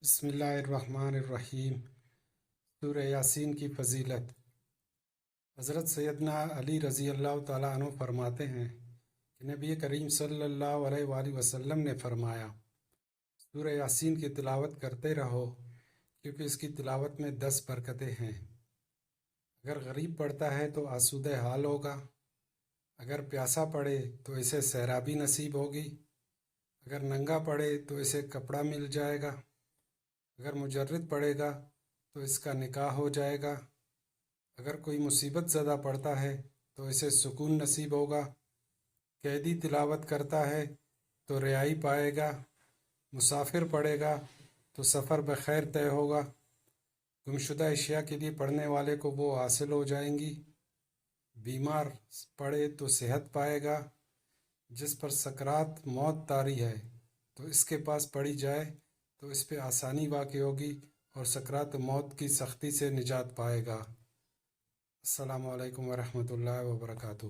بسم اللہ الرحمن الرحیم۔ سورہ یاسین کی فضیلت۔ حضرت سیدنا علی رضی اللہ تعالیٰ عنہ فرماتے ہیں کہ نبی کریم صلی اللہ علیہ وآلہ وسلم نے فرمایا، سورہ یاسین کی تلاوت کرتے رہو کیونکہ اس کی تلاوت میں 10 برکتیں ہیں۔ اگر غریب پڑھتا ہے تو آسودہ حال ہوگا، اگر پیاسا پڑھے تو اسے سیرابی نصیب ہوگی، اگر ننگا پڑھے تو اسے کپڑا مل جائے گا، اگر مجرد پڑھے گا تو اس کا نکاح ہو جائے گا، اگر کوئی مصیبت زدہ پڑھتا ہے تو اسے سکون نصیب ہوگا، قیدی تلاوت کرتا ہے تو رہائی پائے گا، مسافر پڑھے گا تو سفر بخیر طے ہوگا، گمشدہ اشیاء کے لیے پڑھنے والے کو وہ حاصل ہو جائیں گی، بیمار پڑھے تو صحت پائے گا، جس پر سکرات موت طاری ہے تو اس کے پاس پڑھی جائے تو اس پہ آسانی واقع ہوگی اور سکرات موت کی سختی سے نجات پائے گا۔ السلام علیکم ورحمۃ اللہ وبرکاتہ۔